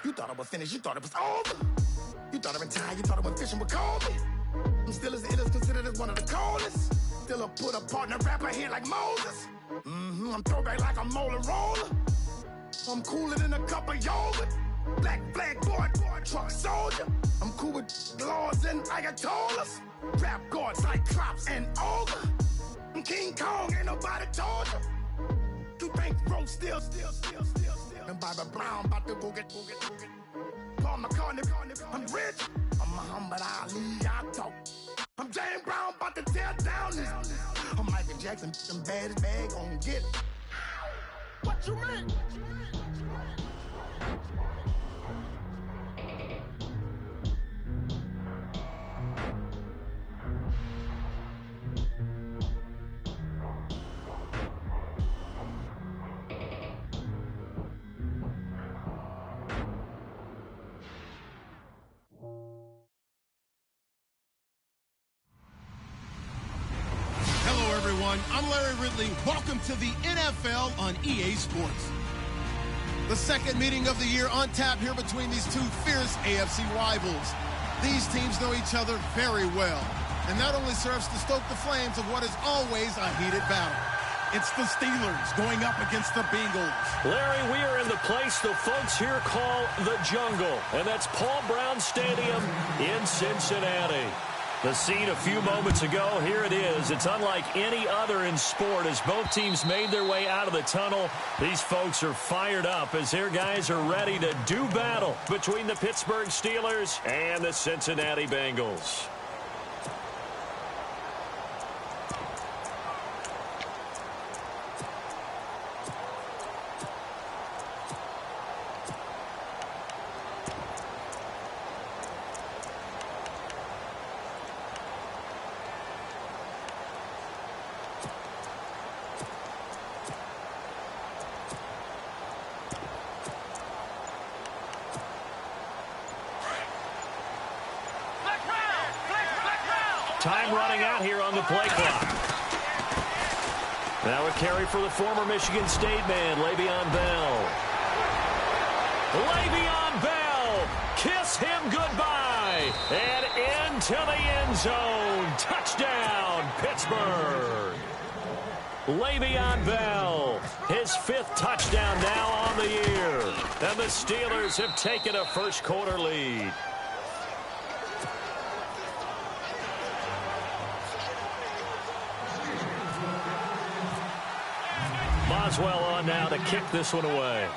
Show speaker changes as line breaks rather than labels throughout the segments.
You thought it was finished, you thought it was over. You thought it was tired, you thought it was fishing with Colby. I'm still as it is considered as one of the coldest. Still a put a partner rapper here like Moses. I'm throwback like a molar roller. I'm cooler than a cup of yogurt. Black flag boy, truck soldier. I'm cool with laws and Ayatollahs. Rap god, Cyclops and Ogre. I'm King Kong, ain't nobody told you. You think road still. And Bobby Brown about to go get. Paul McCartney, I'm rich. I'm Muhammad Ali, I talk. I'm James Brown, about to tear down this. I'm Michael Jackson, them bad as bag, gon' get it. What you mean?
I'm Larry Ridley. Welcome to the NFL on EA Sports. The second meeting of the year on tap here between these two fierce AFC rivals. These teams know each other very well, and that only serves to stoke the flames of what is always a heated battle. It's the Steelers going up against the Bengals.
Larry, we are in the place the folks here call the Jungle, and that's Paul Brown Stadium in Cincinnati. The scene a few moments ago, here it is. It's unlike any other in sport as both teams made their way out of the tunnel. These folks are fired up as their guys are ready to do battle between the Pittsburgh Steelers and the Cincinnati Bengals. Time running out here on the play clock. Now a carry for the former Michigan State man, Le'Veon Bell. Le'Veon Bell, kiss him goodbye. And into the end zone. Touchdown, Pittsburgh. Le'Veon Bell, his fifth touchdown now on the year. And the Steelers have taken a first quarter lead. Boswell on now to kick this one away.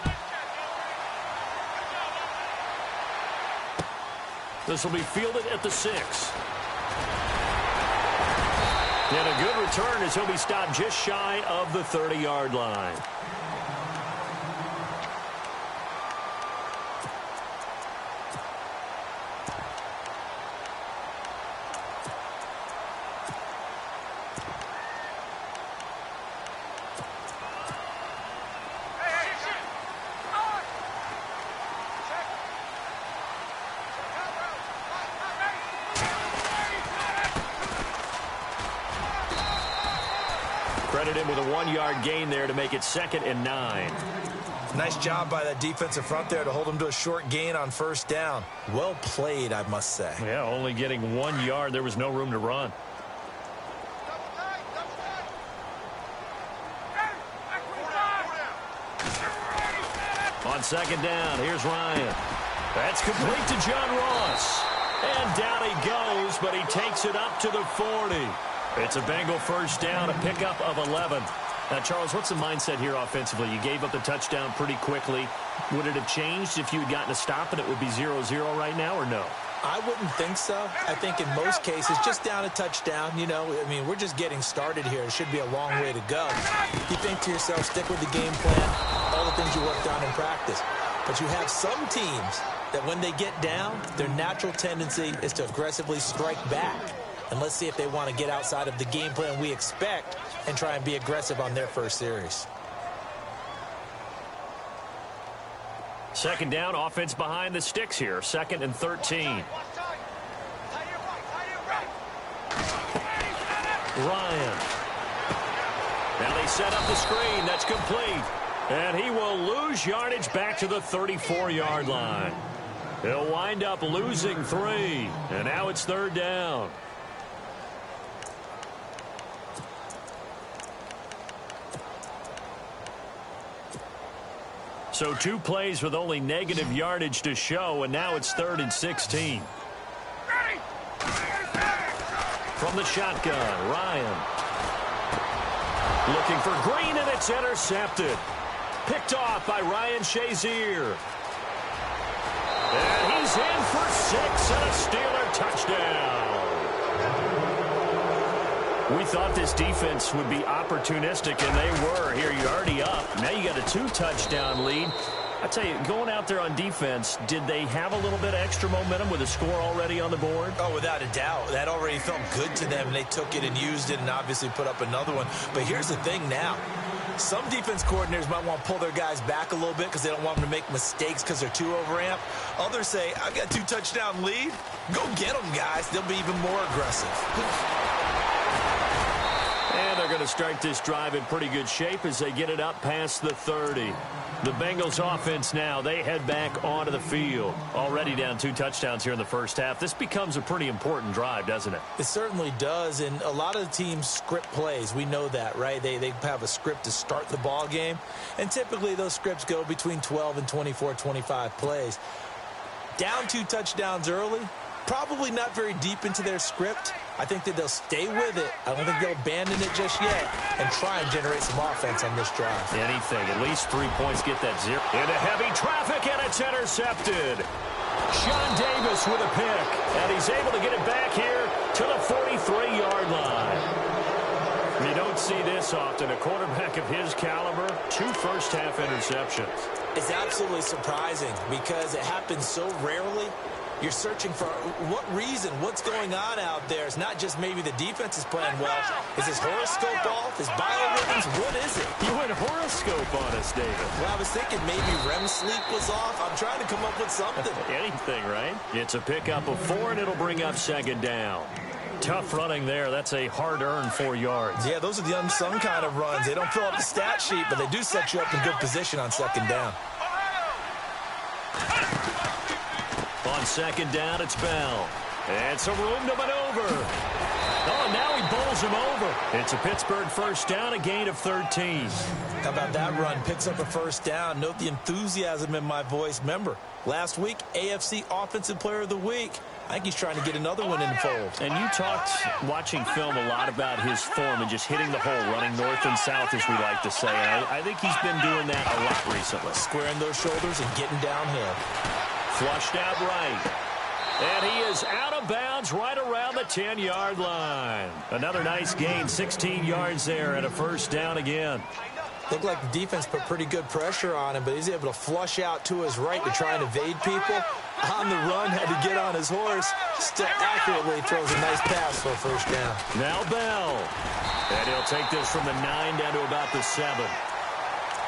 This will be fielded at the 6. And a good return as he'll be stopped just shy of the 30-yard line. Credit him with a 1-yard gain there to make it 2nd and 9.
Nice job by that defensive front there to hold him to a short gain on first down. Well played, I must say.
Yeah, only getting 1 yard. There was no room to run. On 2nd down, here's Ryan. That's complete to John Ross. And down he goes, but he takes it up to the 40. It's a Bengal first down, a pickup of 11. Now, Charles, what's the mindset here offensively? You gave up the touchdown pretty quickly. Would it have changed if you had gotten a stop and it would be 0-0 right now, or no?
I wouldn't think so. I think in most cases, just down a touchdown, you know, I mean, we're just getting started here. It should be a long way to go. You think to yourself, stick with the game plan, all the things you worked on in practice. But you have some teams that when they get down, their natural tendency is to aggressively strike back. And let's see if they want to get outside of the game plan we expect and try and be aggressive on their first series.
2nd down, offense behind the sticks here. 2nd and 13. Ryan. Now they set up the screen. That's complete. And he will lose yardage back to the 34-yard line. He'll wind up losing 3. And now it's 3rd down. So 2 plays with only negative yardage to show, and now it's 3rd and 16. From the shotgun, Ryan. Looking for Green, and it's intercepted. Picked off by Ryan Shazier. And he's in for 6 and a Steeler touchdown. We thought this defense would be opportunistic, and they were. Here, you're already up. Now you got a 2-touchdown lead. I tell you, going out there on defense, did they have a little bit of extra momentum with a score already on the board?
Oh, without a doubt. That already felt good to them, and they took it and used it and obviously put up another one. But here's the thing now. Some defense coordinators might want to pull their guys back a little bit because they don't want them to make mistakes because they're too overamped. Others say, I've got a 2-touchdown lead. Go get them, guys. They'll be even more aggressive.
And they're going to start this drive in pretty good shape as they get it up past the 30. The Bengals offense now, they head back onto the field. Already down 2 touchdowns here in the first half. This becomes a pretty important drive, doesn't it?
It certainly does, and a lot of the teams script plays. We know that, right? They have a script to start the ball game, and typically those scripts go between 12 and 24, 25 plays. Down 2 touchdowns early, probably not very deep into their script. I think that they'll stay with it. I don't think they'll abandon it just yet and try and generate some offense on this drive.
Anything. At least 3 points, get that 0. Into heavy traffic, and it's intercepted. Sean Davis with a pick, and he's able to get it back here to the 43-yard line. You don't see this often. A quarterback of his caliber, 2 first-half interceptions.
It's absolutely surprising because it happens so rarely. You're searching for what reason, what's going on out there. It's not just maybe the defense is playing well. Is his horoscope off? His biorhythms? What is it?
You went horoscope on us, David.
Well, I was thinking maybe REM sleep was off. I'm trying to come up with something.
Anything, right? It's a pickup of 4, and it'll bring up 2nd down. Tough running there. That's a hard-earned 4 yards.
Yeah, those are the unsung kind of runs. They don't fill up the stat sheet, but they do set you up in good position on 2nd down.
On 2nd down, it's Bell. And some room to maneuver. Oh, now he bowls him over. It's a Pittsburgh first down, a gain of 13.
How about that run? Picks up a first down. Note the enthusiasm in my voice. Remember, last week, AFC Offensive Player of the Week. I think he's trying to get another one in the fold.
And you talked, watching film, a lot about his form and just hitting the hole, running north and south, as we like to say. I think he's been doing that a lot recently.
Squaring those shoulders and getting downhill.
Flushed out right. And he is out of bounds right around the 10-yard line. Another nice gain, 16 yards there, and a first down again.
Looked like the defense put pretty good pressure on him, but he's able to flush out to his right to try and evade people. On the run, had to get on his horse. Still accurately throws a nice pass for a first down.
Now Bell. And he'll take this from the 9 down to about the 7.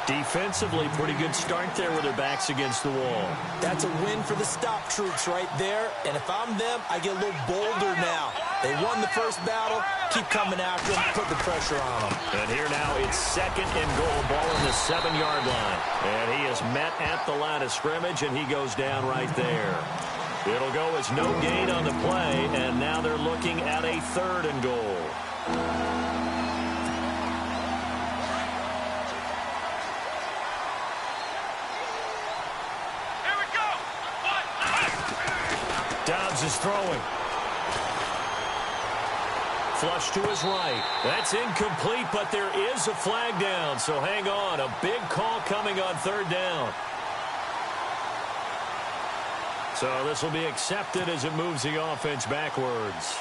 Defensively, pretty good start there with their backs against the wall.
That's a win for the stop troops right there. And if I'm them, I get a little bolder now. They won the first battle. Keep coming after them. Put the pressure on them.
And here now it's 2nd and goal. Ball on the 7-yard line. And he is met at the line of scrimmage, and he goes down right there. It'll go as no gain on the play, and now they're looking at a 3rd and goal. Dobbs is throwing. Flush to his right. That's incomplete, but there is a flag down, so hang on. A big call coming on 3rd down. So this will be accepted as it moves the offense backwards.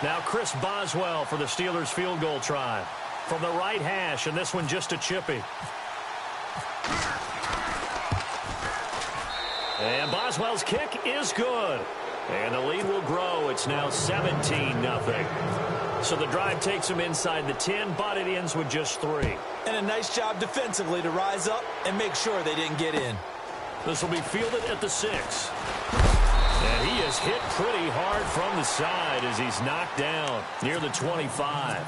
Now Chris Boswell for the Steelers field goal try. From the right hash, and this one just a chippy. And Boswell's kick is good. And the lead will grow. It's now 17-0. So the drive takes them inside the 10, but it ends with just 3.
And a nice job defensively to rise up and make sure they didn't get in.
This will be fielded at the 6. And he is hit pretty hard from the side as he's knocked down near the 25.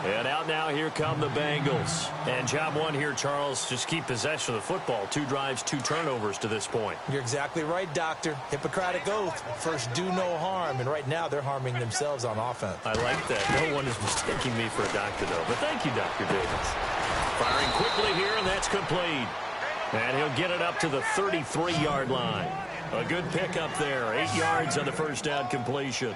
And out now, here come the Bengals. And job one here, Charles, just keep possession of the football. 2 drives, 2 turnovers to this point.
You're exactly right, Doctor. Hippocratic oath. First, do no harm. And right now, they're harming themselves on offense.
I like that. No one is mistaking me for a doctor, though. But thank you, Dr. Davis. Firing quickly here, and that's complete. And he'll get it up to the 33-yard line. A good pickup there. 8 yards on the first down completion.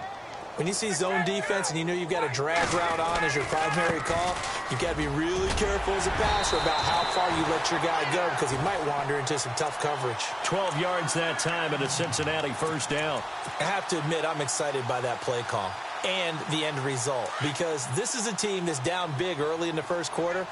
When you see zone defense and you know you've got a drag route on as your primary call, you've got to be really careful as a passer about how far you let your guy go because he might wander into some tough coverage.
12 yards that time and a Cincinnati first down.
I have to admit, I'm excited by that play call and the end result because this is a team that's down big early in the first quarter,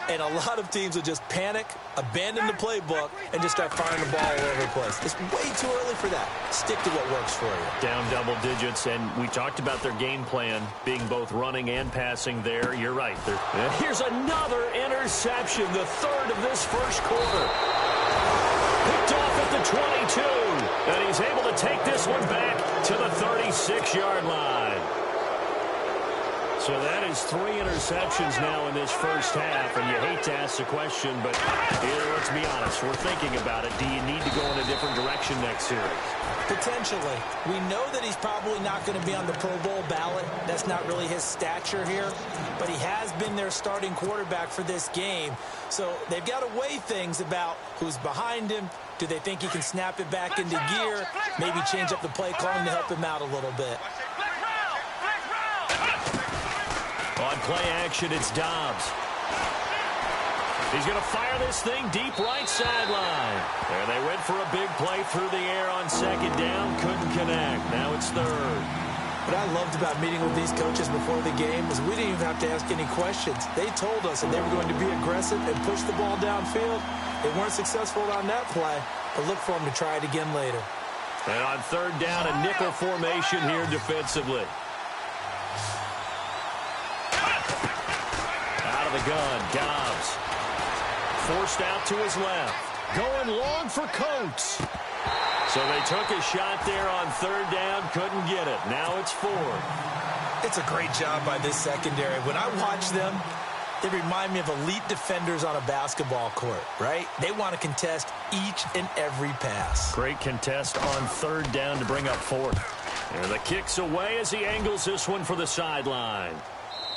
and a lot of teams will just panic, abandon the playbook, and just start firing the ball all over the place. It's way too early for that. Stick to what works for you.
Down double digits, and we talked about their game plan being both running and passing there. You're right. Here's another interception, the 3rd of this first quarter. Picked off at the 22, and he's able to take this one back to the 36-yard line. So that is 3 interceptions now in this first half, and you hate to ask the question, but let's be honest, we're thinking about it. Do you need to go in a different direction next series?
Potentially. We know that he's probably not going to be on the Pro Bowl ballot. That's not really his stature here, but he has been their starting quarterback for this game. So they've got to weigh things about who's behind him. Do they think he can snap it back into gear? Maybe change up the play calling to help him out a little bit.
On play action, it's Dobbs. He's going to fire this thing deep right sideline. And they went for a big play through the air on 2nd down. Couldn't connect. Now it's 3rd.
What I loved about meeting with these coaches before the game is we didn't even have to ask any questions. They told us that they were going to be aggressive and push the ball downfield. They weren't successful on that play, but look for them to try it again later.
And on 3rd down, a nickel formation here defensively. The gun, Dobbs. Forced out to his left. Going long for Coates. So they took a shot there on 3rd down, couldn't get it. Now it's 4th.
It's a great job by this secondary. When I watch them, they remind me of elite defenders on a basketball court, right? They want to contest each and every pass.
Great contest on 3rd down to bring up 4th. And the kick's away as he angles this one for the sideline.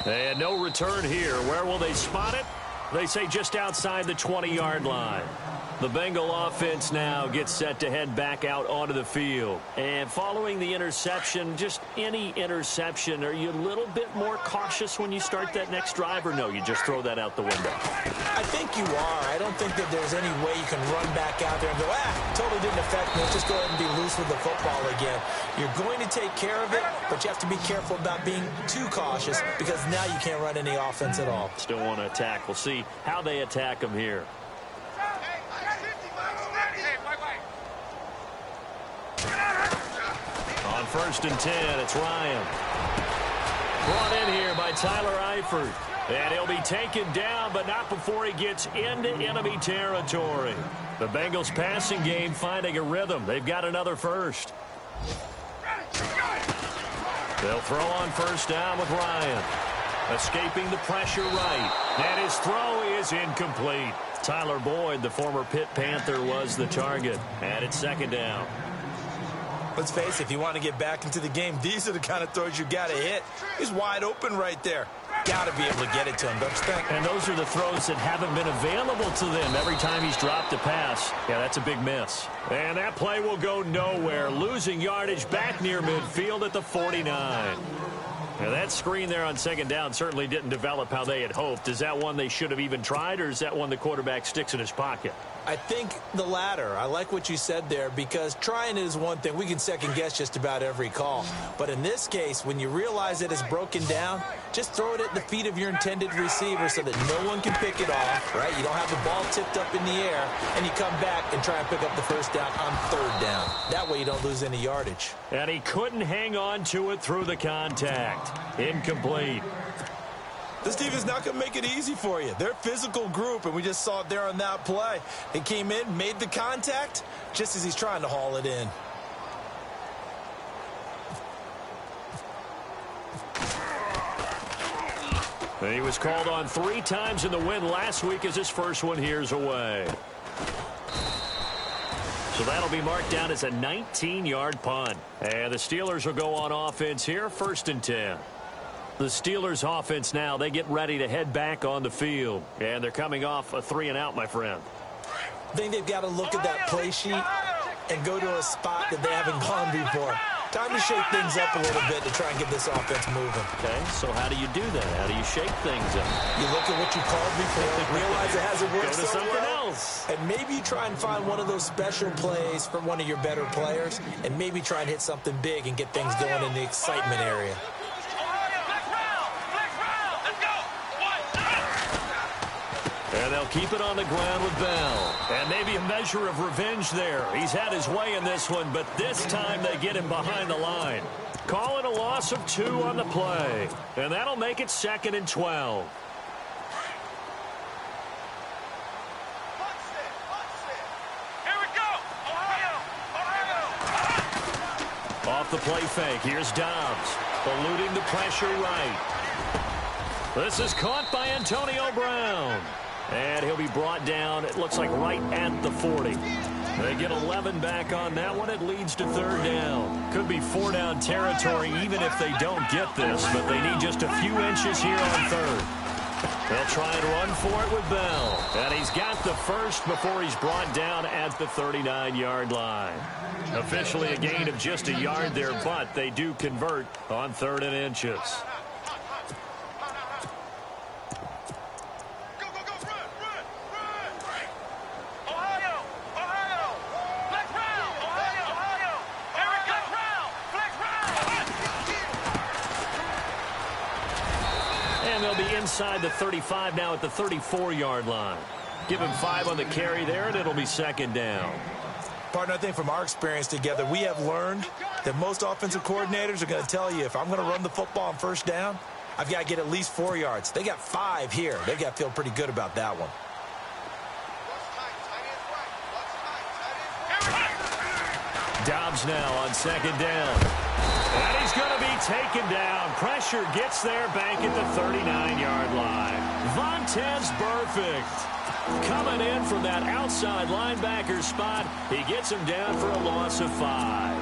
And no return here. Where will they spot it? They say just outside the 20-yard line. The Bengal offense now gets set to head back out onto the field. And following the interception, just any interception, are you a little bit more cautious when you start that next drive, or no, you just throw that out the window?
I think you are. I don't think that there's any way you can run back out there and go, totally didn't affect me. Let's just go ahead and be loose with the football again. You're going to take care of it, but you have to be careful about being too cautious because now you can't run any offense at all.
Still want to attack. We'll see how they attack them here. On 1st and 10, it's Ryan. Brought in here by Tyler Eifert. And he'll be taken down, but not before he gets into enemy territory. The Bengals passing game finding a rhythm. They've got another first. They'll throw on 1st down with Ryan. Escaping the pressure right. And his throw is incomplete. Tyler Boyd, the former Pitt Panther, was the target. And it's 2nd down.
Let's face it, if you want to get back into the game, these are the kind of throws you got to hit. He's wide open right there. Got to be able to get it to him, don't you think?
And those are the throws that haven't been available to them every time he's dropped a pass. Yeah, that's a big miss. And that play will go nowhere. Losing yardage back near midfield at the 49. Now, that screen there on 2nd down certainly didn't develop how they had hoped. Is that one they should have even tried, or is that one the quarterback sticks in his pocket?
I think the latter. I like what you said there because trying it is one thing. We can second-guess just about every call. But in this case, when you realize that it's broken down, just throw it at the feet of your intended receiver so that no one can pick it off, right? You don't have the ball tipped up in the air, and you come back and try and pick up the 1st down on 3rd down. That way you don't lose any yardage.
And he couldn't hang on to it through the contact. Incomplete.
This team is not going to make it easy for you. They're a physical group, and we just saw it there on that play. They came in, made the contact, just as he's trying to haul it in.
He was called on 3 times in the win last week as his first one here's away. So that'll be marked down as a 19-yard punt. And the Steelers will go on offense here, 1st and 10. The Steelers offense now, they get ready to head back on the field. And they're coming off a 3-and-out, my friend.
I think they've got to look at that play sheet and go to a spot that they haven't gone before. Time to shake things up a little bit to try and get this offense moving.
Okay, so how do you do that? How do you shake things up?
You look at what you called before, realize it hasn't worked
Go to
so
something
well,
else.
and maybe you try and find one of those special plays from one of your better players, and maybe try and hit something big and get things going in the excitement area.
And they'll keep it on the ground with Bell. And maybe a measure of revenge there. He's had his way in this one, but this time they get him behind the line. Call it a loss of 2 on the play. And that'll make it 2nd and 12.
Here we go! Ohio!
Off the play fake, here's Dobbs. Eluding the pressure right. This is caught by Antonio Brown. And he'll be brought down, it looks like right at the 40. They get 11 back on that one. It leads to 3rd down. Could be 4-down territory even if they don't get this, but they need just a few inches here on 3rd. They'll try and run for it with Bell. And he's got the first before he's brought down at the 39-yard line. Officially a gain of just a yard there, but they do convert on 3rd and inches. Inside the 35 now at the 34-yard line. Give him 5 on the carry there, and it'll be 2nd down.
Partner, I think from our experience together, we have learned that most offensive coordinators are going to tell you, if I'm going to run the football on 1st down, I've got to get at least 4 yards. They got 5 here. They've got to feel pretty good about that one.
Dobbs now on 2nd down. And he's going to be taken down. Pressure gets there back at the 39-yard line. Vontaze Burfict coming in from that outside linebacker spot. He gets him down for a loss of 5.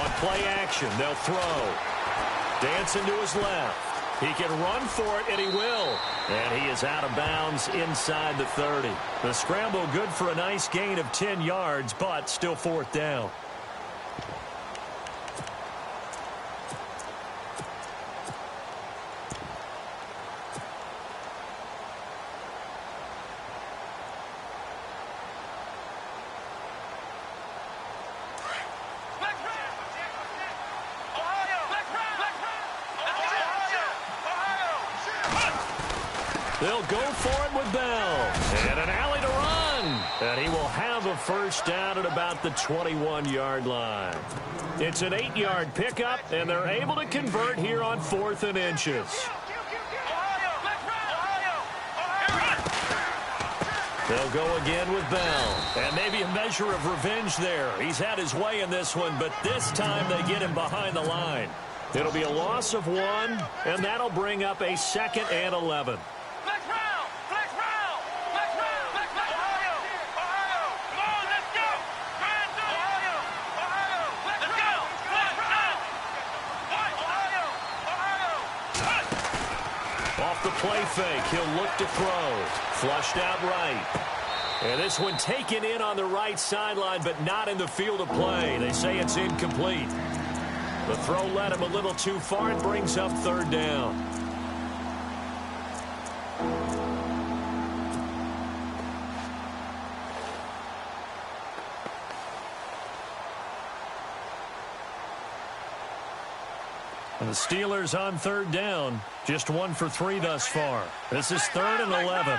On play action, they'll throw. Dancing to his left. He can run for it, and he will. And he is out of bounds inside the 30. The scramble good for a nice gain of 10 yards, but still 4th down. They'll go for it with Bell. And an alley to run. And he will have a 1st down at about the 21-yard line. It's an 8-yard pickup, and they're able to convert here on 4th and inches. They'll go again with Bell. And maybe a measure of revenge there. He's had his way in this one, but this time they get him behind the line. It'll be a loss of 1, and that'll bring up a 2nd and 11. Off the play fake, he'll look to throw. Flushed out right. And this one taken in on the right sideline, but not in the field of play. They say it's incomplete. The throw led him a little too far and brings up 3rd down. And the Steelers on 3rd down. Just 1 for 3 thus far. This is 3rd and 11.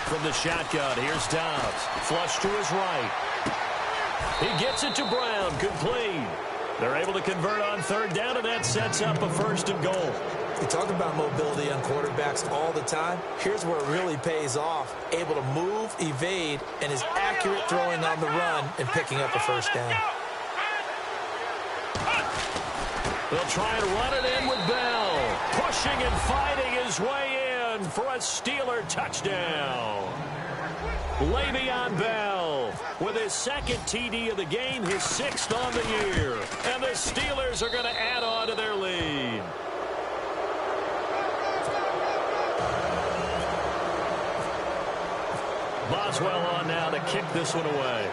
From the shotgun, here's Dobbs. Flush to his right. He gets it to Brown. Complete. They're able to convert on 3rd down, and that sets up a 1st and goal.
You talk about mobility on quarterbacks all the time. Here's where it really pays off. Able to move, evade, and is accurate throwing on the run and picking up a first down.
They'll try and run it in with Bell. Pushing and fighting his way in for a Steeler touchdown. Le'Veon Bell with his second TD of the game, his 6th on the year. And the Steelers are going to add on to their lead. Boswell on now to kick this one away.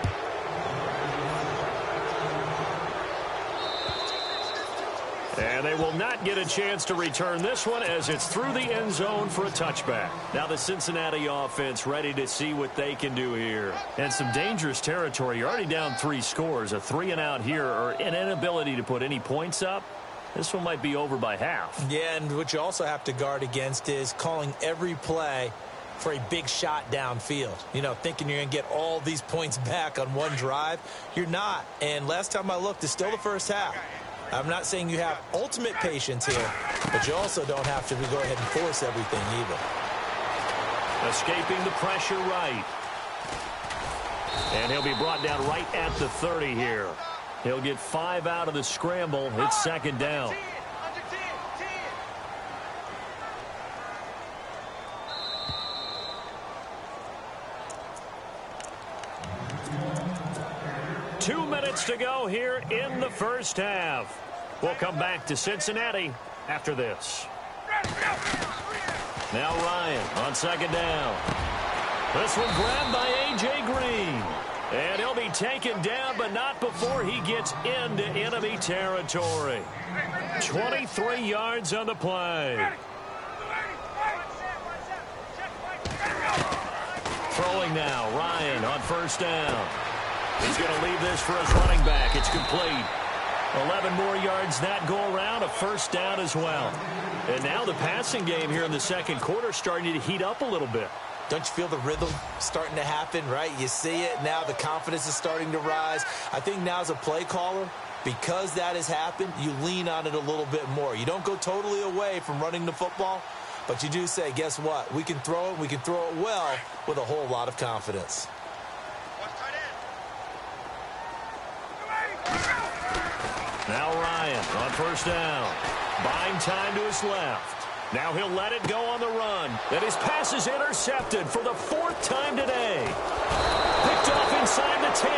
And they will not get a chance to return this one as it's through the end zone for a touchback. Now the Cincinnati offense ready to see what they can do here. And some dangerous territory. You're already down 3 scores. A 3-and-out here or an inability to put any points up. This one might be over by half.
Yeah, and what you also have to guard against is calling every play for a big shot downfield. You know, thinking you're going to get all these points back on one drive. You're not. And last time I looked, it's still the first half. I'm not saying you have ultimate patience here, but you also don't have to go ahead and force everything either.
Escaping the pressure right. And he'll be brought down right at the 30 here. He'll get 5 out of the scramble. It's 2nd down. Two minutes to go here in the first half. We'll come back to Cincinnati after this. Now Ryan on 2nd down. This one grabbed by A.J. Green. And he'll be taken down, but not before he gets into enemy territory. 23 yards on the play. Throwing now, Ryan on 1st down. He's going to leave this for his running back. It's complete. 11 more yards that go around, a 1st down as well. And now the passing game here in the 2nd quarter starting to heat up a little bit.
Don't you feel the rhythm starting to happen, right? You see it now. The confidence is starting to rise. I think now as a play caller, because that has happened, you lean on it a little bit more. You don't go totally away from running the football, but you do say, guess what? We can throw it. We can throw it well with a whole lot of confidence.
Now Ryan on 1st down. Buying time to his left. Now he'll let it go on the run. And his pass is intercepted for the 4th time today. Picked off inside the 10.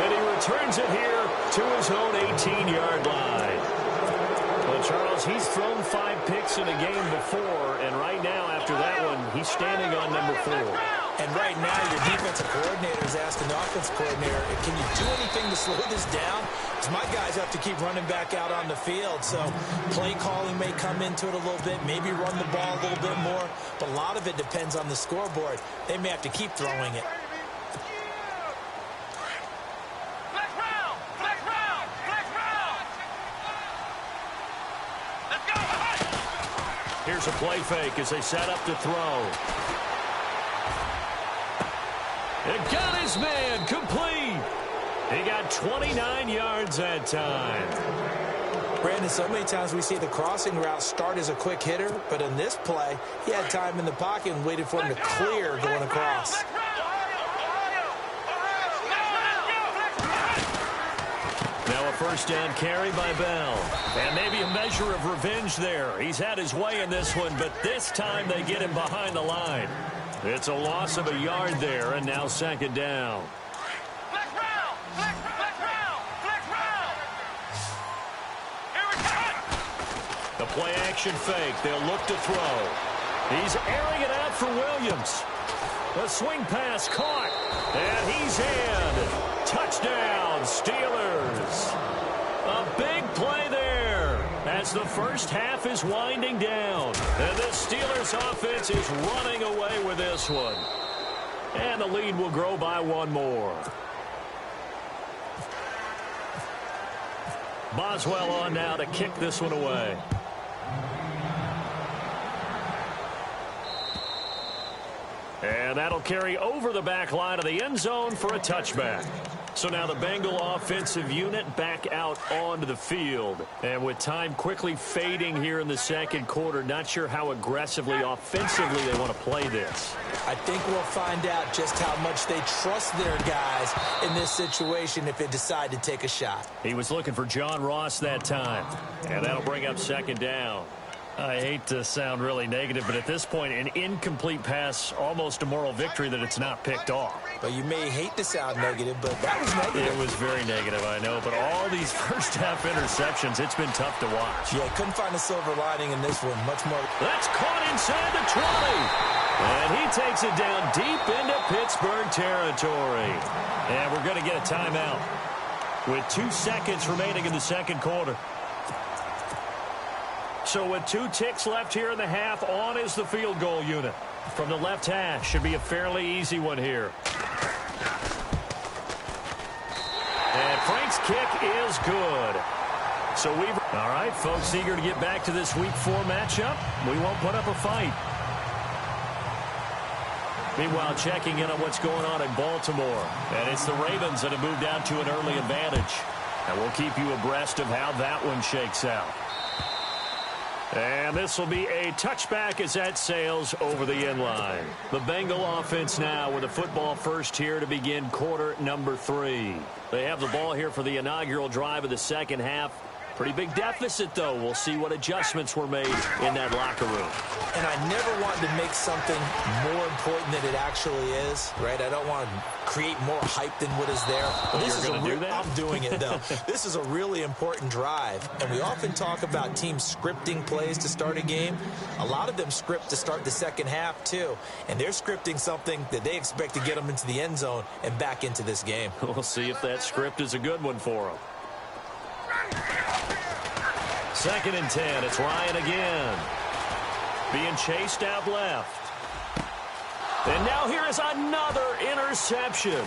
And he returns it here to his own 18-yard line. Well, Charles, he's thrown 5 picks in a game before. And right now, after that one, he's standing on number 4.
And right now, your defensive coordinator is asking the offensive coordinator, can you do anything to slow this down? Because my guys have to keep running back out on the field. So play calling may come into it a little bit, maybe run the ball a little bit more. But a lot of it depends on the scoreboard. They may have to keep throwing it.
Here's a play fake as they set up to throw. It got his man complete. He got 29 yards that time.
Brandon, so many times we see the crossing route start as a quick hitter, but in this play, he had time in the pocket and waited for him to clear going across.
Now a 1st down carry by Bell. And maybe a measure of revenge there. He's had his way in this one, but this time they get him behind the line. It's a loss of a yard there, and now 2nd down. The play action fake. They'll look to throw. He's airing it out for Williams. The swing pass caught, and he's in. Touchdown, Steelers. A big play there as the first half is winding down. And the Steelers offense is running away with this one. And the lead will grow by 1 more. Boswell on now to kick this one away. And that'll carry over the back line of the end zone for a touchback. So now the Bengal offensive unit back out onto the field. And with time quickly fading here in the second quarter, not sure how aggressively, offensively they want to play this.
I think we'll find out just how much they trust their guys in this situation if they decide to take a shot.
He was looking for John Ross that time. And that'll bring up second down. I hate to sound really negative, but at this point, an incomplete pass, almost a moral victory that it's not picked off.
But you may hate to sound negative, but that was negative.
It was very negative, I know. But all these first-half interceptions, it's been tough to watch.
Yeah, couldn't find a silver lining in this one. Much more.
That's caught inside the 20. And he takes it down deep into Pittsburgh territory. And we're going to get a timeout with 2 seconds remaining in the second quarter. So with 2 ticks left here in the half, on is the field goal unit. From the left hash, should be a fairly easy one here. And Frank's kick is good. So all right, folks, eager to get back to this Week 4 matchup. We won't put up a fight. Meanwhile, checking in on what's going on in Baltimore. And it's the Ravens that have moved out to an early advantage. And we'll keep you abreast of how that one shakes out. And this will be a touchback as that sails over the end line. The Bengal offense now with a football first here to begin quarter number 3. They have the ball here for the inaugural drive of the second half. Pretty big deficit, though. We'll see what adjustments were made in that locker room.
And I never want to make something more important than it actually is, right? I don't want to create more hype than what is there. But this is I'm doing it, though. This is a really important drive. And we often talk about teams scripting plays to start a game. A lot of them script to start the second half, too. And they're scripting something that they expect to get them into the end zone and back into this game.
We'll see if that script is a good one for them. 2nd and 10. It's Ryan again. Being chased out left. And now here is another interception.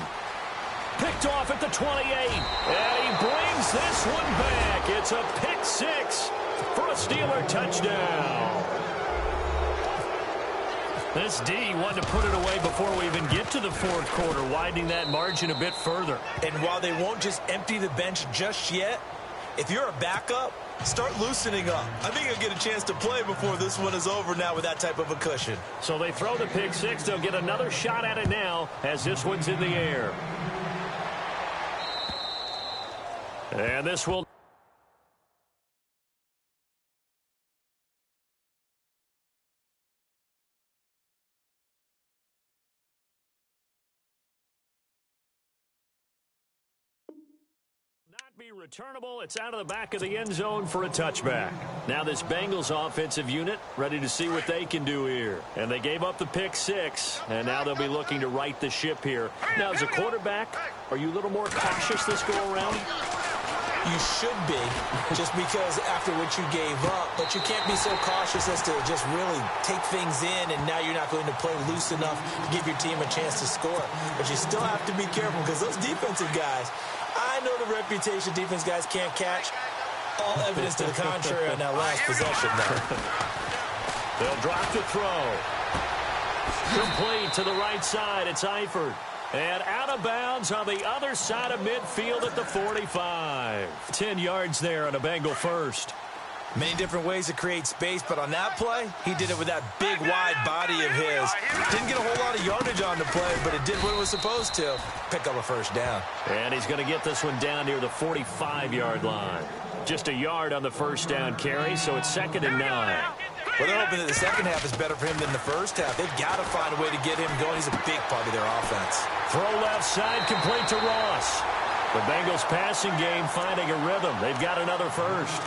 Picked off at the 28. And he brings this one back. It's a pick 6 for a Steeler touchdown. This D wanted to put it away before we even get to the fourth quarter, widening that margin a bit further.
And while they won't just empty the bench just yet, if you're a backup, start loosening up. I think you'll get a chance to play before this one is over now with that type of a cushion.
So they throw the pick 6. They'll get another shot at it now as this one's in the air. And this will... be returnable. It's out of the back of the end zone for a touchback. Now this Bengals offensive unit ready to see what they can do here. And they gave up the pick 6, and now they'll be looking to right the ship here. Now, as a quarterback, are you a little more cautious this go-around?
You should be, just because after what you gave up. But you can't be so cautious as to just really take things in, and now you're not going to play loose enough to give your team a chance to score. But you still have to be careful because those defensive guys, I know the reputation defense guys can't catch. All evidence to the contrary on that last possession, though.
They'll drop the throw. Complete to the right side. It's Eifert. And out of bounds on the other side of midfield at the 45. 10 yards there on a Bengal first.
Many different ways to create space, but on that play, he did it with that big, wide body of his. Didn't get a whole lot of yardage on the play, but it did what it was supposed to. Pick up a first down.
And he's going to get this one down near the 45-yard line. Just a yard on the first down carry, so it's 2nd and 9.
Well, they're hoping that the second half is better for him than the first half. They've got to find a way to get him going. He's a big part of their offense.
Throw left side, complete to Ross. The Bengals passing game finding a rhythm. They've got another first.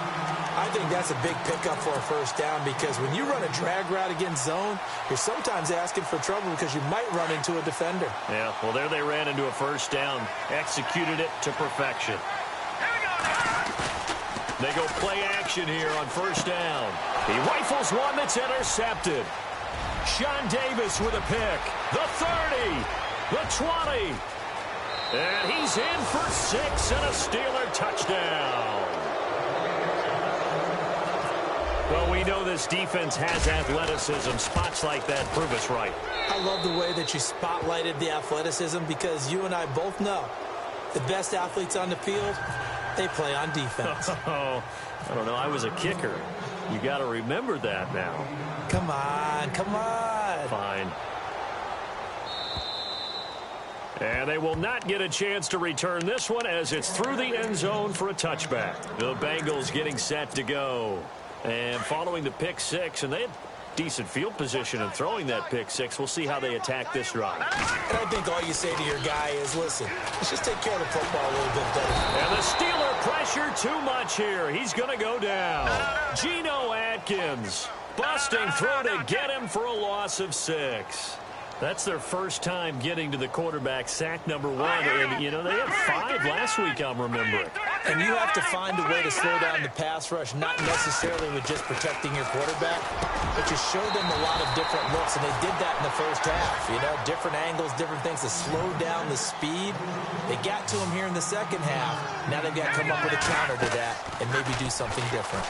I think that's a big pickup for a first down because when you run a drag route against zone, you're sometimes asking for trouble because you might run into a defender.
Yeah, well, there they ran into a first down. Executed it to perfection. They go play action here on first down. He rifles one that's intercepted. Sean Davis with a pick. The 30. The 20. And he's in for 6 and a Steeler touchdown. Well, we know this defense has athleticism. Spots like that prove us right.
I love the way that you spotlighted the athleticism because you and I both know the best athletes on the field, they play on defense.
Oh, I don't know. I was a kicker. You got to remember that now.
Come on, come on.
Fine. And they will not get a chance to return this one as it's through the end zone for a touchback. The Bengals getting set to go. And following the pick six, and they had decent field position in throwing that pick six. We'll see how they attack this drive.
And I think all you say to your guy is, listen, let's just take care of the football a little bit better.
And the Steeler pressure too much here. He's going to go down. Geno Atkins busting through to get him for a loss of 6. That's their first time getting to the quarterback, sack number 1. And, you know, they had 5 last week, I'm remembering.
And you have to find a way to slow down the pass rush, not necessarily with just protecting your quarterback, but you show them a lot of different looks, and they did that in the first half. You know, different angles, different things to slow down the speed. They got to him here in the second half. Now they've got to come up with a counter to that and maybe do something different.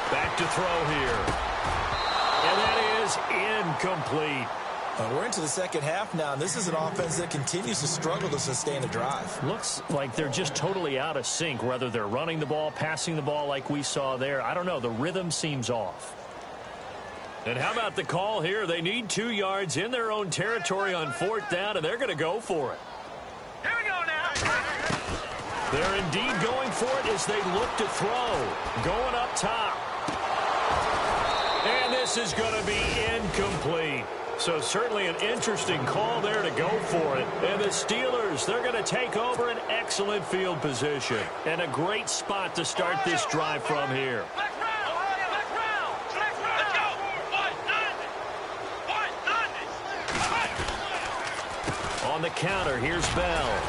Back to throw here. And that is incomplete.
We're into the second half now, and this is an offense that continues to struggle to sustain a drive.
Looks like they're just totally out of sync, whether they're running the ball, passing the ball like we saw there. I don't know. The rhythm seems off. And how about the call here? They need 2 yards in their own territory on 4th down, and they're going to go for it.
Here we go now.
They're indeed going for it as they look to throw. Going up top. And this is going to be incomplete. So certainly an interesting call there to go for it. And the Steelers, they're going to take over an excellent field position. And a great spot to start this drive from here.
Let's go.
On the counter, here's Bell.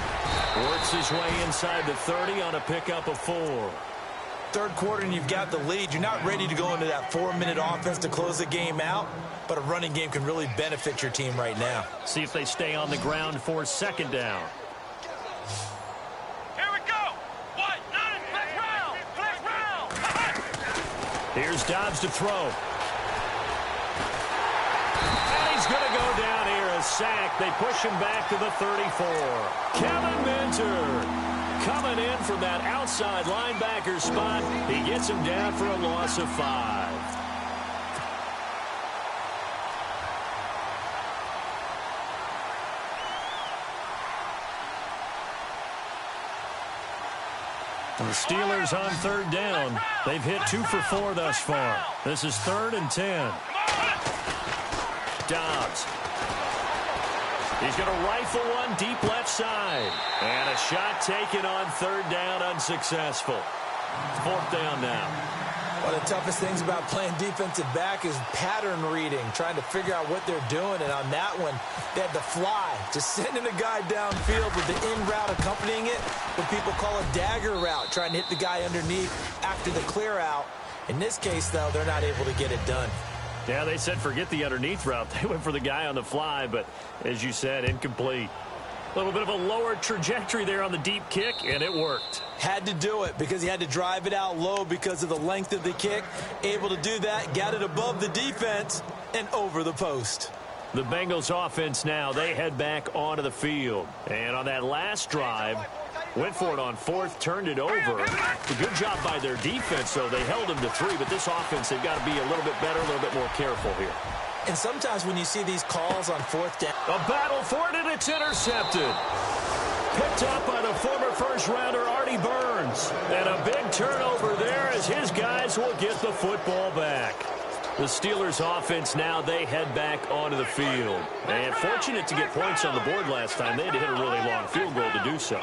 Works his way inside the 30 on a pickup of 4.
Third quarter and you've got the lead. You're not ready to go into that 4-minute offense to close the game out, but a running game can really benefit your team right now.
See if they stay on the ground for 2nd down.
Here we go. Flex round.
Here's Dobbs to throw. And he's going to go down here, a sack. They push him back to the 34. Kevin Minter coming in from that outside linebacker spot. He gets him down for a loss of 5. The Steelers on 3rd down. They've hit 2 for 4 thus far. This is 3rd and 10. Dobbs. He's going to rifle one deep left side. And a shot taken on 3rd down, unsuccessful. 4th down now.
One of the toughest things about playing defensive back is pattern reading, trying to figure out what they're doing. And on that one, they had to fly, just sending a guy downfield with the in route accompanying it, what people call a dagger route, trying to hit the guy underneath after the clear out. In this case, though, they're not able to get it done.
Yeah, they said forget the underneath route. They went for the guy on the fly, but as you said, incomplete. A little bit of a lower trajectory there on the deep kick, and it worked.
Had to do it because he had to drive it out low because of the length of the kick. Able to do that, got it above the defense and over the post.
The Bengals offense now, they head back onto the field. And on that last drive, went for it on 4th, turned it over. A good job by their defense, though. They held them to 3, but this offense, they've got to be a little bit better, a little bit more careful here.
And sometimes when you see these calls on 4th down.
A battle for it, and it's intercepted. Picked up by the former first-rounder Artie Burns. And a big turnover there as his guys will get the football back. The Steelers offense now, they head back onto the field. And fortunate to get points on the board last time. They had to hit a really long field goal to do so.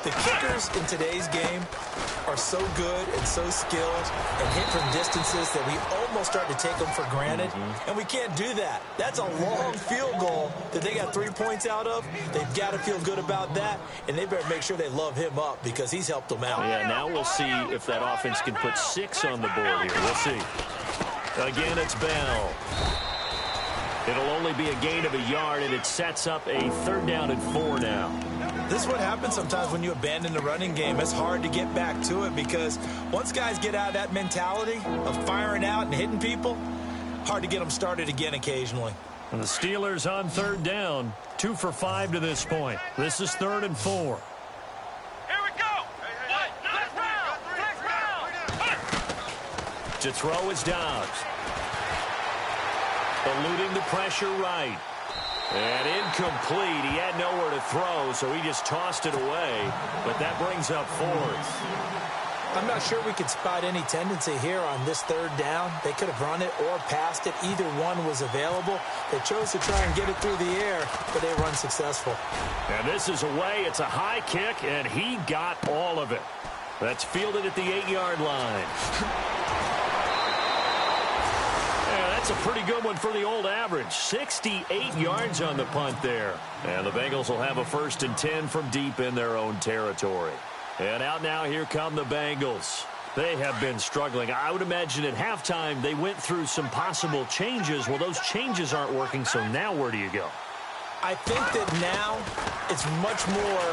The kickers in today's game are so good and so skilled and hit from distances that we almost start to take them for granted. And we can't do that. That's a long field goal that they got 3 points out of. They've got to feel good about that, and they better make sure they love him up because he's helped them out.
Yeah, now we'll see if that offense can put 6 on the board here. We'll see. Again, it's Bell. It'll only be a gain of a yard, and it sets up a 3rd down and 4 now.
This is what happens sometimes when you abandon the running game. It's hard to get back to it because once guys get out of that mentality of firing out and hitting people, hard to get them started again occasionally.
And the Steelers on third down, 2 for 5 to this point. This is 3rd and 4.
Here we go. Next round.
To throw is Dobbs. Eluding the pressure right. And incomplete. He had nowhere to throw, so he just tossed it away. But that brings up 4th.
I'm not sure we could spot any tendency here on this 3rd down. They could have run it or passed it. Either one was available. They chose to try and get it through the air, but they were unsuccessful.
And this is away. It's a high kick, and he got all of it. That's fielded at the 8-yard line. Yeah, that's a pretty good one for the old average. 68 yards on the punt there. And the Bengals will have a 1st and 10 from deep in their own territory. And out now, here come the Bengals. They have been struggling. I would imagine at halftime they went through some possible changes. Well, those changes aren't working, so now where do you go?
I think that now it's much more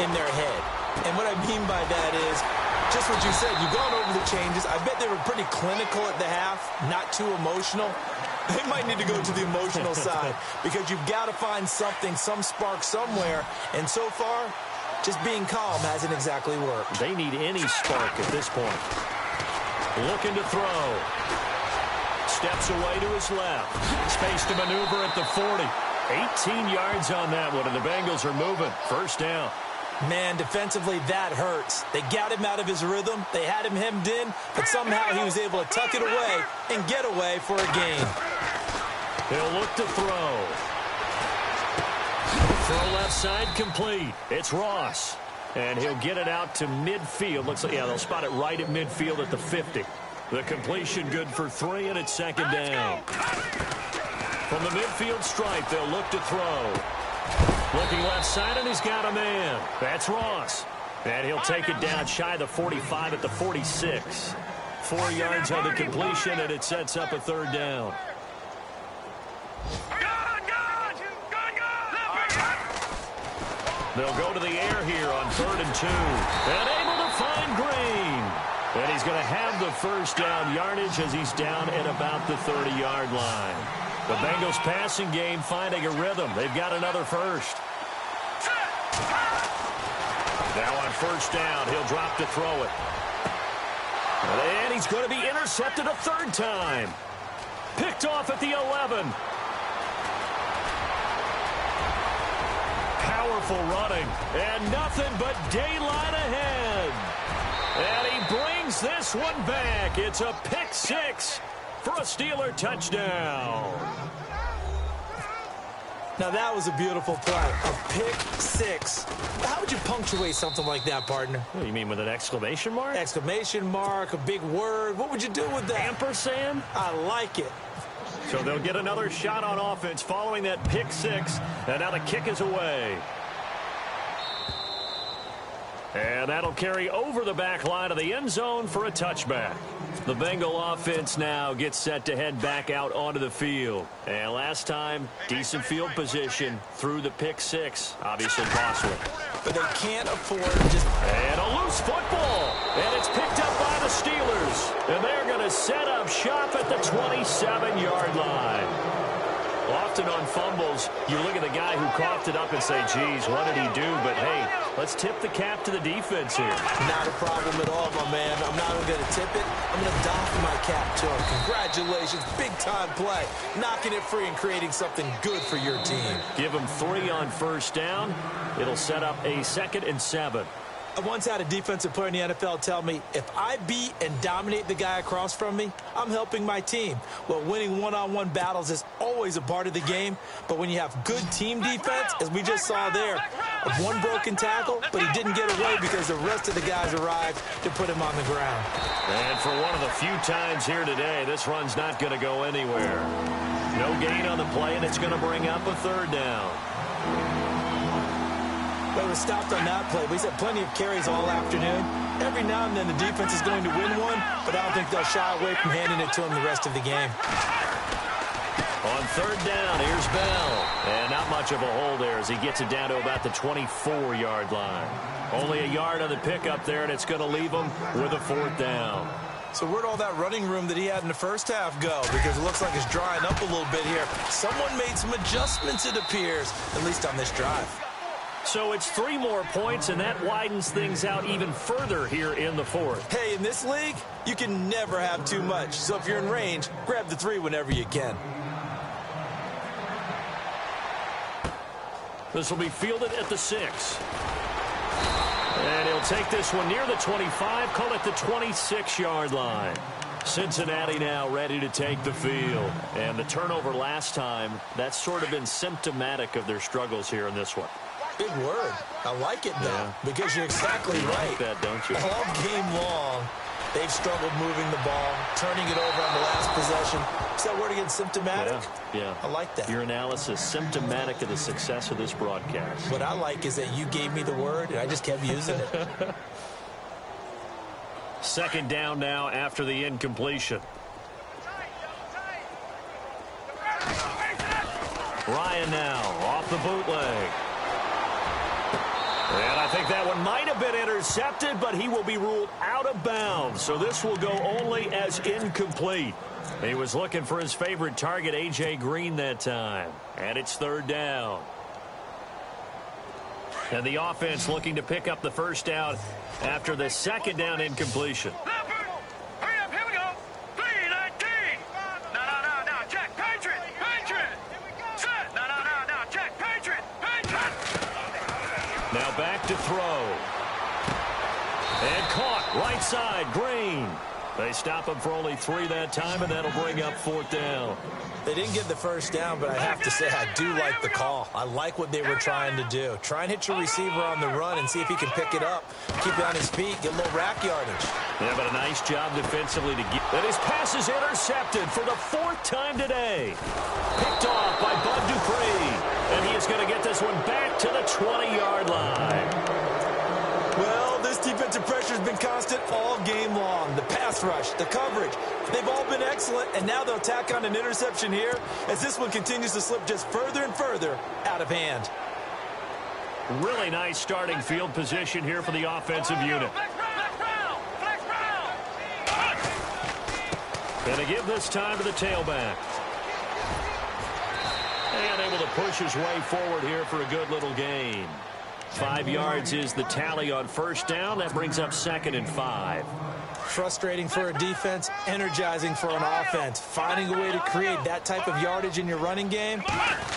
in their head. And what I mean by that is just what you said. You've gone over the changes. I bet they were pretty clinical at the half, not too emotional. They might need to go to the emotional side because you've got to find something, some spark somewhere. And so far, just being calm hasn't exactly worked.
They need any spark at this point. Looking to throw. Steps away to his left. Space to maneuver at the 40. 18 yards on that one, and the Bengals are moving. 1st down.
Man, defensively, that hurts. They got him out of his rhythm. They had him hemmed in, but somehow he was able to tuck it away and get away for a gain.
He'll look to throw. Throw left side complete. It's Ross. And he'll get it out to midfield. Looks like, yeah, they'll spot it right at midfield at the 50. The completion good for 3, and it's 2nd down. From the midfield stripe, they'll look to throw. Looking left side, and he's got a man. That's Ross. And he'll take it down shy of the 45 at the 46. 4 yards on the completion, and it sets up a 3rd down. They'll go to the air here on 3rd and 2. And able to find Green. And he's going to have the 1st down yardage as he's down at about the 30-yard line. The Bengals passing game finding a rhythm. They've got another 1st. Now on 1st down, he'll drop to throw it. And he's going to be intercepted a 3rd time. Picked off at the 11. Powerful running, and nothing but daylight ahead. And he brings this one back. It's a pick 6 for a Steeler touchdown.
Now that was a beautiful play, a pick 6. How would you punctuate something like that, partner?
What do you mean, with an exclamation mark?
Exclamation mark, a big word. What would you do with that?
Ampersand?
I like it.
So they'll get another shot on offense following that pick 6, and now the kick is away. And that'll carry over the back line of the end zone for a touchback. The Bengal offense now gets set to head back out onto the field. And last time, decent field position through the pick 6. Obviously costly.
But they can't afford just...
And a loose football. And it's picked up by the Steelers. And they're going to set up shop at the 27-yard line. Often on fumbles, you look at the guy who coughed it up and say, geez, what did he do? But, hey, let's tip the cap to the defense here.
Not a problem at all, my man. I'm not even going to tip it. I'm going to doff my cap to him. Congratulations. Big-time play. Knocking it free and creating something good for your team.
Give him 3 on 1st down. It'll set up a 2nd and 7.
I once had a defensive player in the NFL tell me, if I beat and dominate the guy across from me, I'm helping my team. Well, winning one-on-one battles is always a part of the game, but when you have good team defense, as we just saw there, one broken tackle, but he didn't get away because the rest of the guys arrived to put him on the ground.
And for one of the few times here today, this run's not going to go anywhere. No gain on the play, and it's going to bring up a 3rd down.
Well, it was stopped on that play. We've had plenty of carries all afternoon. Every now and then the defense is going to win one, but I don't think they'll shy away from handing it to him the rest of the game.
On On third down, here's Bell. And not much of a hole there as he gets it down to about the 24-yard line. Only a yard on the pickup there, and it's going to leave him with a fourth down.
So where'd all that running room that he had in the first half go? Because it looks like it's drying up a little bit here. Someone made some adjustments, it appears, at least on this drive.
So it's 3 more points, and that widens things out even further here in the fourth.
Hey, in this league, you can never have too much. So if you're in range, grab the 3 whenever you can.
This will be fielded at the 6. And he'll take this one near the 25, call it the 26-yard line. Cincinnati now ready to take the field. And the turnover last time, that's sort of been symptomatic of their struggles here in this one.
Big word. I like it, though, because you're exactly
you
right.
Like that, don't you?
All game long, they've struggled moving the ball, turning it over on the last possession. Is that word again, symptomatic?
Yeah.
I like that.
Your analysis, symptomatic of the success of this broadcast.
What I like is that you gave me the word, and I just kept using it.
Second down now after the incompletion. Ryan now off the bootleg. And I think that one might have been intercepted, but he will be ruled out of bounds. So this will go only as incomplete. He was looking for his favorite target, A.J. Green, that time. And it's third down. And the offense looking to pick up the first down after the second down incompletion.
Hurry up, here we go. 3-19. No, check. Patriot. Set. No, check. Patriot.
Now back to throw. And caught right side, Green. They stop him for only 3 that time, and that'll bring up fourth down.
They didn't get the first down, but I have to say I do like the call. I like what they were trying to do. Try and hit your receiver on the run and see if he can pick it up. Keep it on his feet, get a little rack yardage.
Yeah, but a nice job defensively to get. And his pass is intercepted for the 4th time today. Picked off by Bud Dupree. And he is going to get this one back to the 20-yard line.
Well, this defensive pressure has been constant all game long. The pass rush, the coverage, they've all been excellent, and now they'll tack on an interception here as this one continues to slip just further and further out of hand.
Really nice starting field position here for the offensive unit. And they give this time to the tailback. And able to push his way forward here for a good little gain. 5 yards is the tally on first down. That brings up 2nd and 5.
Frustrating for a defense, energizing for an offense. Finding a way to create that type of yardage in your running game,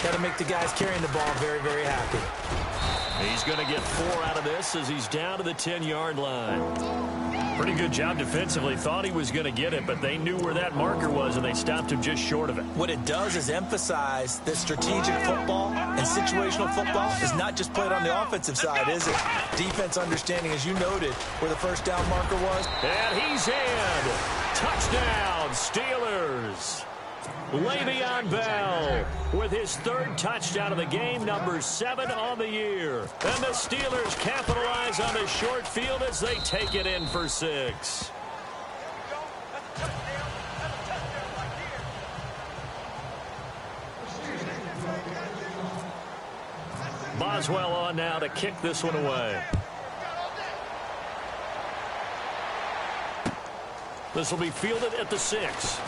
that'll make the guys carrying the ball very, very happy.
He's going to get 4 out of this as he's down to the 10-yard line. Pretty good job defensively. Thought he was going to get it, but they knew where that marker was, and they stopped him just short of it.
What it does is emphasize that strategic football and situational football is not just played on the offensive side, is it? Defense understanding, as you noted, where the first down marker was.
And he's in. Touchdown, Steelers. Le'Veon Bell with his 3rd touchdown of the game, number 7 on the year. And the Steelers capitalize on the short field as they take it in for 6. Boswell on now to kick this one away. This will be fielded at the 6.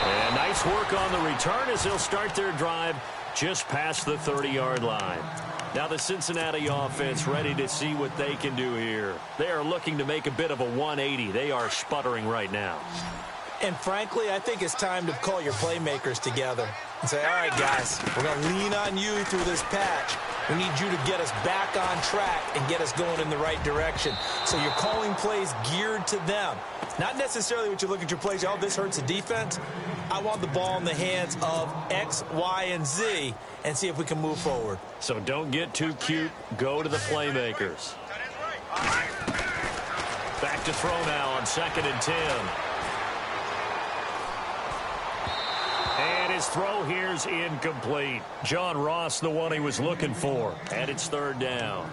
And nice work on the return as they'll start their drive just past the 30-yard line. Now the Cincinnati offense ready to see what they can do here. They are looking to make a bit of a 180. They are sputtering right now.
And frankly, I think it's time to call your playmakers together and say, all right, guys, we're going to lean on you through this patch. We need you to get us back on track and get us going in the right direction. So you're calling plays geared to them. Not necessarily what you look at your plays, oh, this hurts the defense. I want the ball in the hands of X, Y, and Z and see if we can move forward.
So don't get too cute. Go to the playmakers. Back to throw now on 2nd and 10. And his throw here's incomplete. John Ross, the one he was looking for. And it's 3rd down.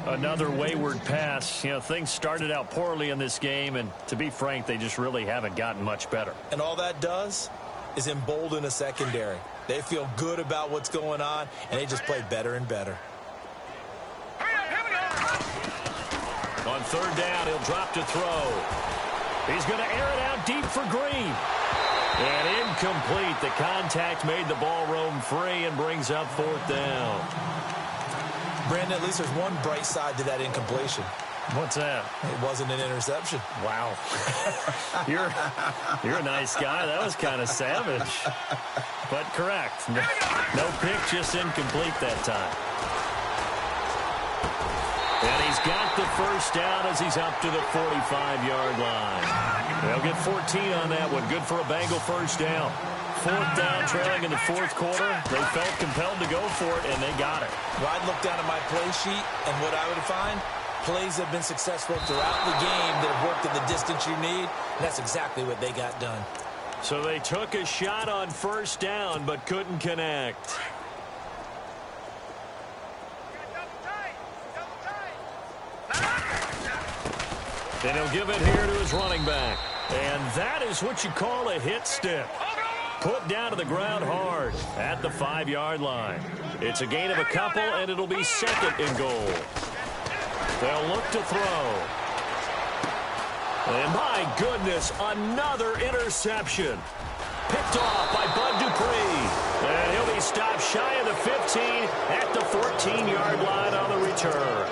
Another wayward pass. You know, things started out poorly in this game, and to be frank, they just really haven't gotten much better.
And all that does is embolden a secondary. They feel good about what's going on, and they just play better and better.
On third down, he'll drop to throw. He's going to air it out deep for Green. And incomplete. The contact made the ball roam free and brings up fourth down.
Brandon, at least there's one bright side to that incompletion.
What's that?
It wasn't an interception.
Wow. You're a nice guy. That was kind of savage. But correct. No pick, just incomplete that time. And he's got the first down as he's up to the 45-yard line. They'll get 14 on that one. Good for a Bengal first down. Fourth down, trailing in the fourth quarter. They felt compelled to go for it, and they got it.
Well, I'd look down at my play sheet, and what I would find, plays have been successful throughout the game that have worked at the distance you need, and that's exactly what they got done.
So they took a shot on first down, but couldn't connect. And he'll give it here to his running back. And that is what you call a hit stick. Put down to the ground hard at the 5-yard line. It's a gain of a couple, and it'll be second and goal. They'll look to throw. And my goodness, another interception. Picked off by Bud Dupree. And he'll be stopped shy of the 15 at the 14-yard line on the return.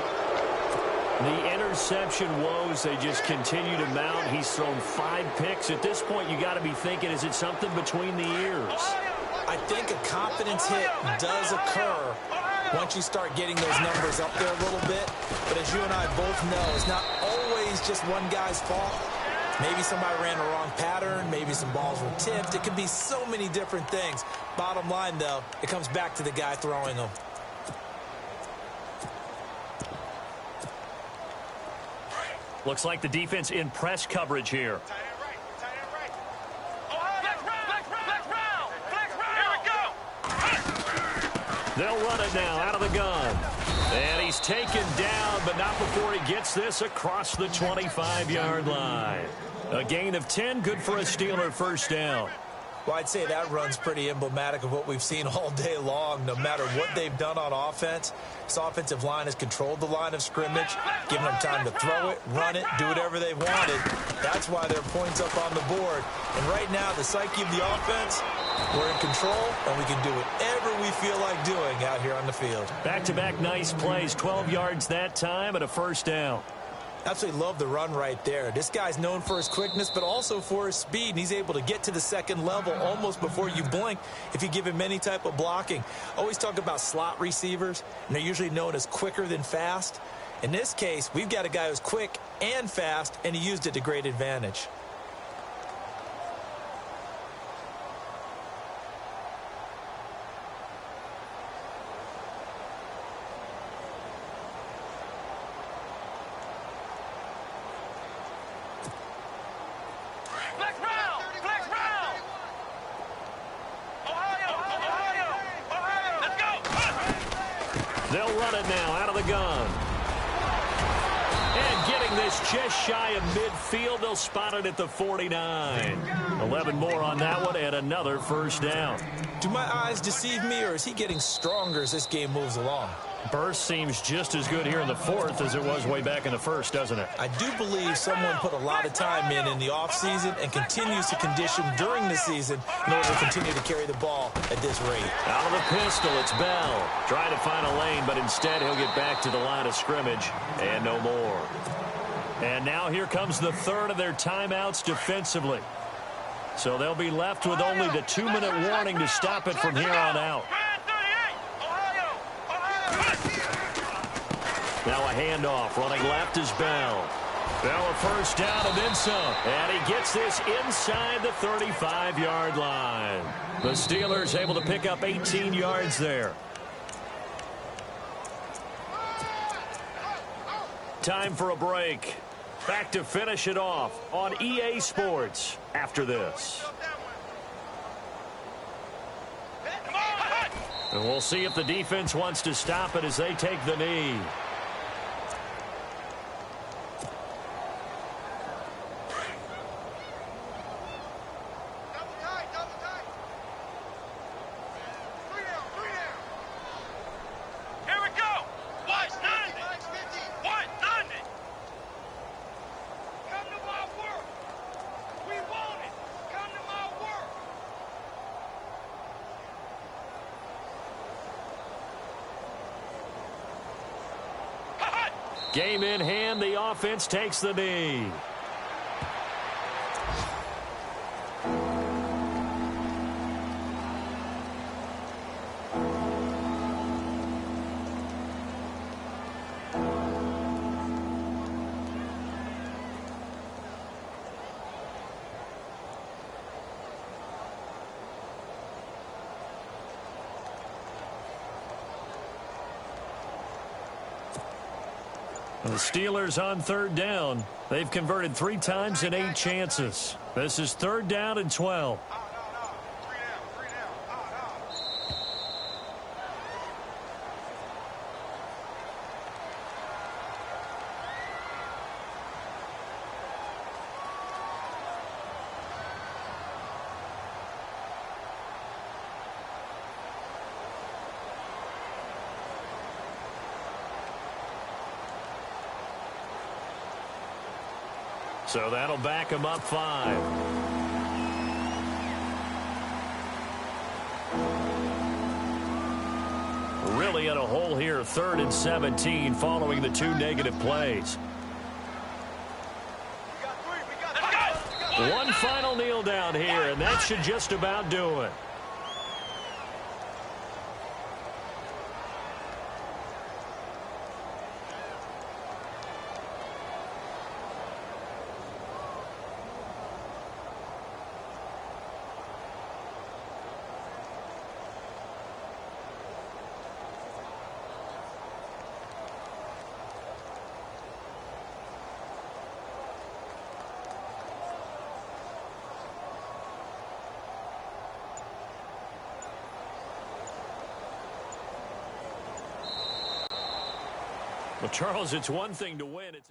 The interception woes, they just continue to mount. He's thrown 5 picks. At this point, you got to be thinking, is it something between the ears?
I think a confidence hit does occur once you start getting those numbers up there a little bit. But as you and I both know, it's not always just one guy's fault. Maybe somebody ran a wrong pattern. Maybe some balls were tipped. It could be so many different things. Bottom line, though, it comes back to the guy throwing them.
Looks like the defense in press coverage here. They'll run it now out of the gun. And he's taken down, but not before he gets this across the 25-yard line. A gain of 10, good for a Steeler first down.
Well, I'd say that run's pretty emblematic of what we've seen all day long. No matter what they've done on offense, this offensive line has controlled the line of scrimmage, given them time to throw it, run it, do whatever they wanted. That's why their points up on the board. And right now, the psyche of the offense, we're in control, and we can do whatever we feel like doing out here on the field.
Back-to-back nice plays, 12 yards that time and a first down.
Absolutely love the run right there. This guy's known for his quickness, but also for his speed. And he's able to get to the second level almost before you blink if you give him any type of blocking. Always talk about slot receivers, and they're usually known as quicker than fast. In this case, we've got a guy who's quick and fast, and he used it to great advantage.
They'll run it now out of the gun. And getting this just shy of midfield, they'll spot it at the 49. 11 more on that one and another first down.
Do my eyes deceive me, or is he getting stronger as this game moves along?
Burst seems just as good here in the fourth as it was way back in the first, doesn't it?
I do believe someone put a lot of time in the offseason and continues to condition during the season in order to continue to carry the ball at this rate.
Out of the pistol, it's Bell. Trying to find a lane, but instead he'll get back to the line of scrimmage and no more. And now here comes the third of their timeouts defensively. So they'll be left with only the 2-minute warning to stop it from here on out. Now a handoff. Running left is Bell. Bell a first down and then some. And he gets this inside the 35-yard line. The Steelers able to pick up 18 yards there. Time for a break. Back to finish it off on EA Sports after this. And we'll see if the defense wants to stop it as they take the knee. Game in hand, the offense takes the knee. The Steelers on third down. They've converted 3 times in 8 chances. This is 3rd down and 12. So that'll back him up 5. Really in a hole here, 3rd and 17 following the 2 negative plays. One final kneel down here, and that should just about do it. Well, Charles, it's one thing to win. It's